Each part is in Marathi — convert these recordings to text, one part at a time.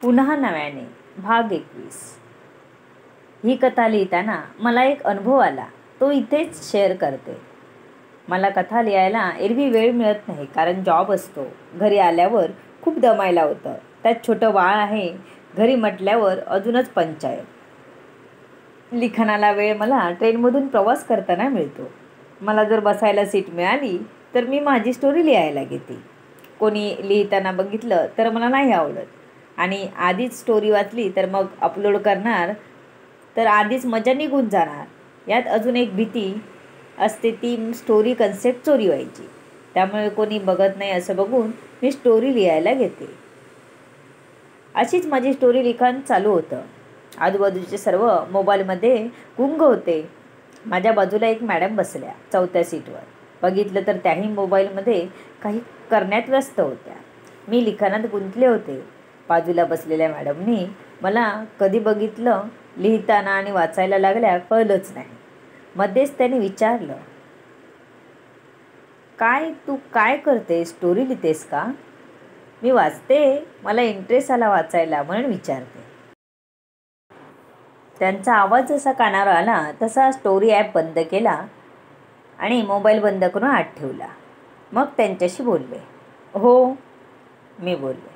पुन्हा नव्याने भाग 21. ही कथा लिहिताना मला एक अनुभव आला, तो इथेच शेअर करते. मला कथा लिहायला एरवी वेळ मिळत नाही, कारण जॉब असतो. घरी आल्यावर खूप दमायला होतं. त्यात छोटं बाळ आहे. घरी म्हटल्यावर अजूनच पंचायत. लिखाणाला वेळ मला ट्रेनमधून प्रवास करताना मिळतो. मला जर बसायला सीट मिळाली तर मी माझी स्टोरी लिहायला घेते. कोणी लिहिताना बघितलं तर मला नाही आवडत, आणि आधीच स्टोरी वाचली तर मग अपलोड करणार तर आधीच मजा निघून जाणार. यात अजून एक भीती असते, ती स्टोरी कन्सेप्ट चोरी व्हायची. त्यामुळे कोणी बघत नाही असं बघून मी स्टोरी लिहायला घेते. अशीच माझी स्टोरी लिखाण चालू होतं. आजूबाजूचे सर्व मोबाईलमध्ये गुंग होते. माझ्या बाजूला एक मॅडम बसल्या, 4थ्या सीटवर. बघितलं तर त्याही मोबाईलमध्ये काही करण्यात व्यस्त होत्या. मी लिखाणात गुंतले होते. बाजूला बसलेल्या मॅडमनी मला कधी बघितलं लिहिताना आणि वाचायला लागल्या कळलंच नाही. मध्येच त्याने विचारलं, काय तू काय करते, स्टोरी लिहितेस का? मी वाचते, मला इंटरेस्ट आला वाचायला म्हणून विचारते. त्यांचा आवाज जसा कानावर आला तसा स्टोरी ॲप बंद केला आणि मोबाईल बंद करून आत ठेवला. मग त्यांच्याशी बोलले. हो, मी बोलले.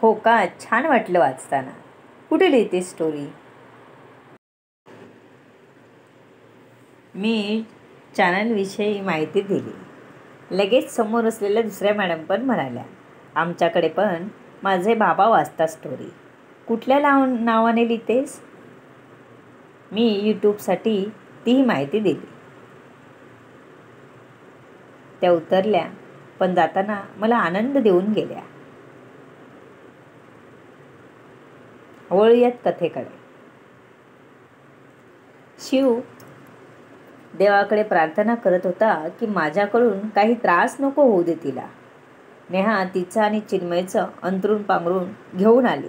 हो का, छान वाटलं वाचताना. कुठे लिहिते स्टोरी? मी चॅनलविषयी माहिती दिली. लगेच समोर असलेल्या दुसऱ्या मॅडम पण म्हणाल्या, आमच्याकडे पण माझे बाबा वाचतात स्टोरी. कुठल्या नावाने लिहितेस? मी यूट्यूबसाठी तीही माहिती दिली. त्या उतरल्या, पण जाताना मला आनंद देऊन गेल्या. वळूयात कथेकडे. शिव देवाकडे प्रार्थना करत होता की माझ्याकडून काही त्रास नको होऊ दे तिला. नेहा तिचं आणि चिन्मयचं अंथरूण पांघरून घेऊन आली.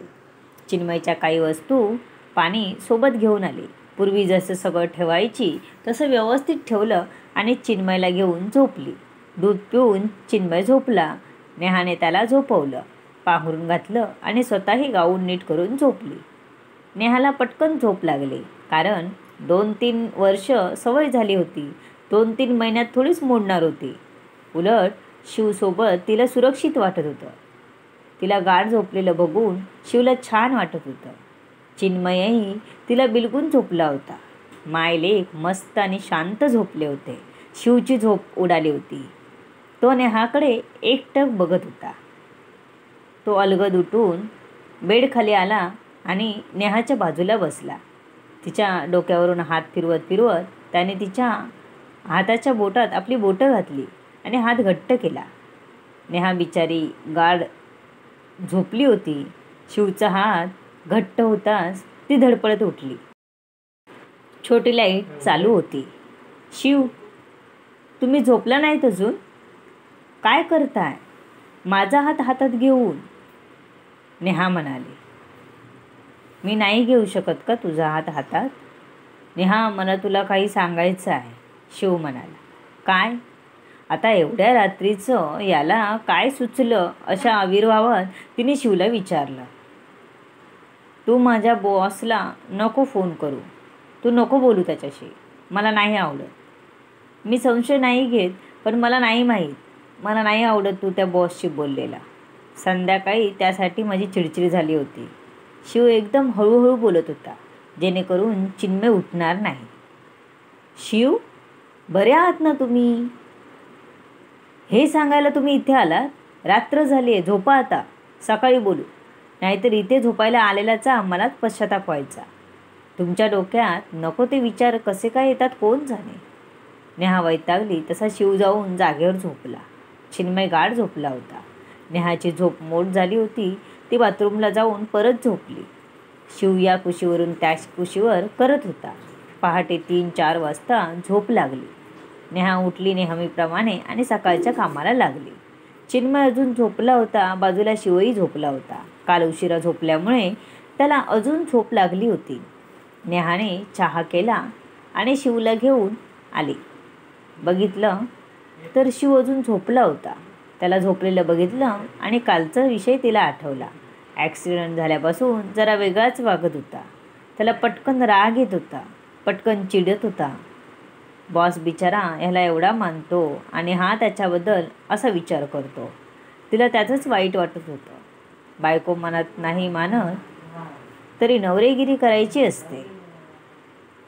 चिन्मयच्या काही वस्तू पाणी सोबत घेऊन आली. पूर्वी जसं सगळं ठेवायची तसं व्यवस्थित ठेवलं आणि चिन्मयला घेऊन झोपली. दूध पिऊन चिन्मय झोपला. नेहाने त्याला झोपवलं, पांघरून घातलं आणि स्वतःही गाऊन नीट करून झोपली. नेहाला पटकन झोप लागली, कारण 2-3 वर्ष सवय झाली होती. 2-3 महिन्यात थोडीच मोडणार होती. उलट शिवसोबत तिला सुरक्षित वाटत होतं. तिला गाढ झोपलेलं बघून शिवला छान वाटत होतं. चिन्मयही तिला बिलगून झोपला होता. मायलेक मस्त आणि शांत झोपले होते. शिवची झोप उडाली होती. तो नेहाकडे एकटक बघत होता. तो अलगद उठून बेडखाली आला आणि नेहाच्या बाजूला बसला. तिच्या डोक्यावरून हात फिरवत फिरवत त्याने तिच्या हाताच्या बोटात आपली बोटं घातली आणि हात घट्ट केला. नेहा बिचारी गाढ झोपली होती. शिवचा हात घट्ट होताच ती धडपडत उठली. छोटी लाईट चालू होती. शिव, तुम्ही झोपला नाहीत अजून? काय करताय? माझा हात हातात घेऊन, नेहा म्हणाली. मी नाही घेऊ शकत का तुझा हात हातात? नेहा, मला तुला काही सांगायचं आहे, शिव म्हणाला. काय? आता एवढ्या रात्रीचं याला काय सुचलं, अशा आविर्भावात तिने शिवला विचारलं. तू माझ्या बॉसला नको फोन करू. तू नको बोलू त्याच्याशी. मला नाही आवडत. मी संशय नाही घेत, पण मला नाही माहीत. मला नाही आवडत तू त्या बॉसशी बोललेला. संध्याकाळी त्यासाठी माझी चिडचिड झाली होती. शिव एकदम हळूहळू बोलत होता, जेणेकरून चिन्मय उठणार नाही. शिव, बरे आहात ना तुम्ही? हे सांगायला तुम्ही इथे आलात? रात्र झाली आहे, झोपा आता. सकाळी बोलू. नाहीतर इथे झोपायला आलेल्याचा आम्हालाच पश्चाताप व्हायचा. तुमच्या डोक्यात नको ते विचार कसे काय येतात कोण जाणे. नेहा वैतागली तसा शिव जाऊन जागेवर झोपला. चिन्मय गाढ झोपला होता. नेहाची झोप मोड झाली होती. ती बाथरूमला जाऊन परत झोपली. शिव या कुशीवरून त्या कुशीवर करत होता. पहाटे 3-4 वाजता झोप लागली. नेहा उठली नेहमीप्रमाणे आणि सकाळच्या कामाला लागली. चिन्मय अजून झोपला होता. बाजूला शिवही झोपला होता. काल उशिरा झोपल्यामुळे त्याला अजून झोप लागली होती. नेहाने चहा केला आणि शिवला घेऊन आली. बघितलं तर शिव अजून झोपला होता. त्याला झोपलेलं बघितलं आणि कालचा विषय तिला आठवला. ॲक्सिडेंट झाल्यापासून जरा वेगळाच वागत होता. त्याला पटकन राग येत होता, पटकन चिडत होता. बॉस बिचारा ह्याला एवढा मानतो आणि हा त्याच्याबद्दल असा विचार करतो. तिला त्याचंच वाईट वाटत होतं. बायको मनात नाही मानत तरी नवरेगिरी करायची असते.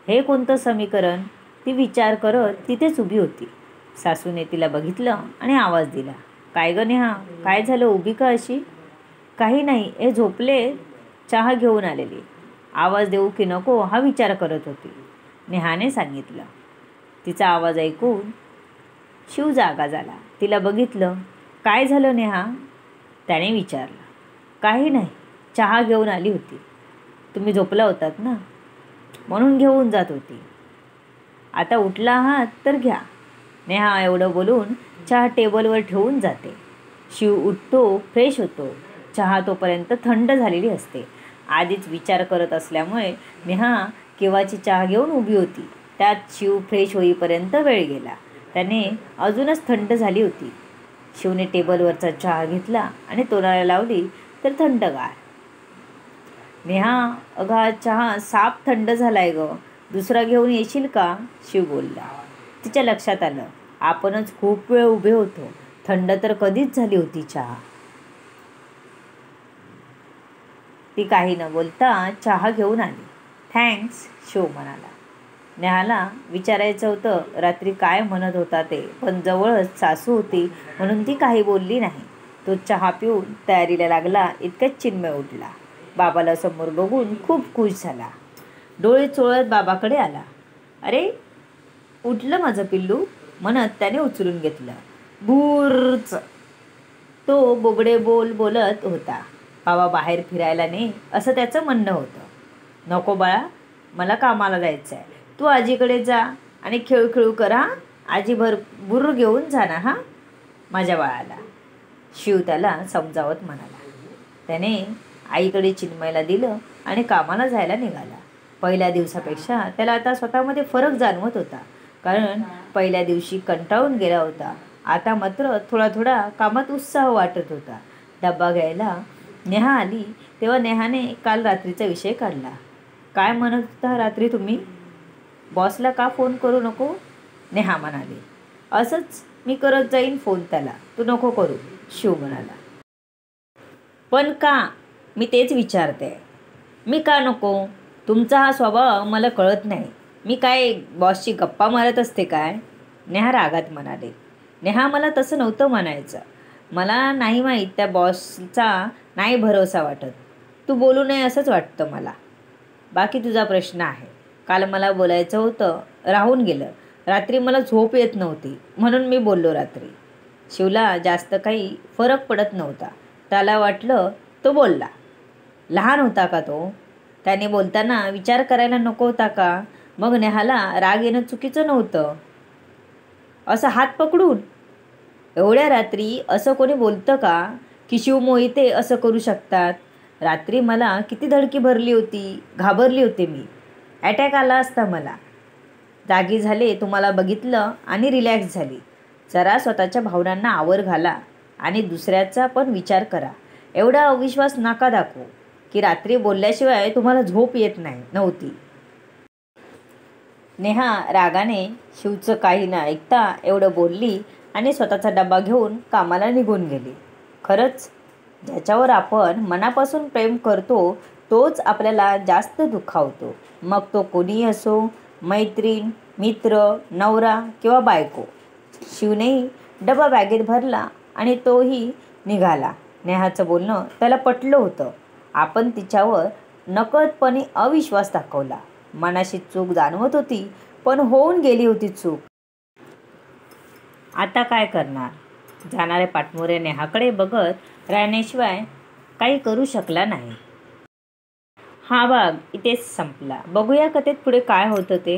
हे कोणतं समीकरण? ती विचार करत तिथेच उभी होती. सासूने तिला बघितलं आणि आवाज दिला, काय गं नेहा, काय झालं, उभी का अशी? काही नाही, हे झोपले, चहा घेऊन आलेली. आवाज देऊ की नको हा विचार करत होती. नेहाने सांगितलं. तिचा आवाज ऐकून शिव जागा झाला. तिला बघितलं. काय झालं नेहा? त्याने विचारलं. काही नाही, चहा घेऊन आली होती. तुम्ही झोपला होतात ना, म्हणून घेऊन जात होती. आता उठला आहात तर घ्या. नेहा एवढं बोलून चहा टेबलवर ठेवून जाते. शिव उठतो, फ्रेश होतो. चहा तोपर्यंत थंड झालेली असते. आधीच विचार करत असल्यामुळे नेहा केव्हाची चहा घेऊन उभी होती. त्यात शिव फ्रेश होईपर्यंत वेळ गेला. त्याने अजूनच थंड झाली होती. शिवने टेबलवरचा चहा घेतला आणि तोंडाला लावली तर थंडगार. नेहा, अगं हा चहा साफ थंड झालाय गं, दुसरा घेऊन येशील का? शिव बोलला. तिच्या लक्षात आलं, आपणच खूप वेळ उभे होतो. थंड तर कधीच झाली होती चहा. ती काही न बोलता चहा घेऊन आली. थँक्स, शिव म्हणाला. नेहाला विचारायचं होतं रात्री काय म्हणत होता ते, पण जवळच सासू होती म्हणून ती काही बोलली नाही. तो चहा पिऊन तयारीला लागला इतक्यात चिन्मय उठला. बाबाला समोर बघून खूप खुश झाला. डोळे चोळत बाबाकडे आला. अरे, उठलं माझं पिल्लू, म्हणत त्याने उचलून घेतलं. भूर्च, तो बोबडे बोल बोलत होता. बाबा बाहेर फिरायला ने, असं त्याचं म्हणणं होतं. नको बाळा, मला कामाला जायचं आहे. तू आजीकडे जा आणि खेळू खेळू कर हा. आजी बुर्र घेऊन जाणार हा माझ्या बाळाला, शिव त्याला समजावत म्हणाला. त्याने आईकडे चिन्मयला दिलं आणि कामाला जायला निघाला. पहिल्या दिवसापेक्षा त्याला आता स्वतःमध्ये फरक जाणवत होता, कारण पहिल्या दिवशी कंटाळून गेला होता. आता मात्र थोडा थोडा कामात उत्साह वाटत होता. डब्बा घ्यायला नेहा आली तेव्हा नेहाने काल रात्रीचा विषय काढला. काय म्हणत होता रात्री तुम्ही? बॉसला का फोन करू नको? नेहा म्हणाली. असंच मी करत जाईन फोन त्याला, तू नको करू, शिव म्हणाला. पण का? मी तेच विचारते. मी का नको? तुमचा हा स्वभाव मला कळत नाही. मी काय बॉसची गप्पा मारत असते काय? नेहा रागात म्हणाले. नेहा, मला तसं नव्हतं म्हणायचं. मला नाही माहीत, त्या बॉसचा नाही भरोसा वाटत. तू बोलू नये असंच वाटतं मला. बाकी तुझा प्रश्न आहे. काल मला बोलायचं होतं, राहून गेलं. रात्री मला झोप येत नव्हती म्हणून मी बोललो रात्री. शिवला जास्त काही फरक पडत नव्हता. त्याला वाटलं तो बोलला. लहान होता का तो? त्याने बोलताना विचार करायला नको होता का? मग नेहाला राग येणं चुकीचं नव्हतं. असं हात पकडून एवढ्या रात्री असं कोणी बोलतं का की शिव मोहिते असं करू शकतात? रात्री मला किती धडकी भरली होती, घाबरली होते मी. अटॅक आला असता मला. जागी झाले, तुम्हाला बघितलं आणि रिलॅक्स झाली. जरा स्वतःच्या भावनांना आवर घाला आणि दुसऱ्याचा पण विचार करा. एवढा अविश्वास नका दाखवू की रात्री बोलल्याशिवाय तुम्हाला झोप येत नव्हती. नेहा रागाने शिवचं काही न ऐकता एवढं बोलली आणि स्वतःचा डबा घेऊन कामाला निघून गेली. खरंच, ज्याच्यावर आपण मनापासून प्रेम करतो तोच आपल्याला जास्त दुखावतो. मग तो कोणीही असो, मैत्रीण, मित्र, नवरा किंवा बायको. शिवनेही डबा बॅगेत भरला आणि तोही निघाला. नेहाचं बोलणं त्याला पटलं होतं. आपण तिच्यावर नकळतपणे अविश्वास दाखवला. मनाशी चूक जाणवत होती, पण होऊन गेली होती चूक. आता काय करणार? जाणाऱ्या पाठमोऱ्या नेहाकडे बघत राहण्याशिवाय काही करू शकला नाही. हा भाग इथेच संपला. बघूया कथेत पुढे काय होतं ते.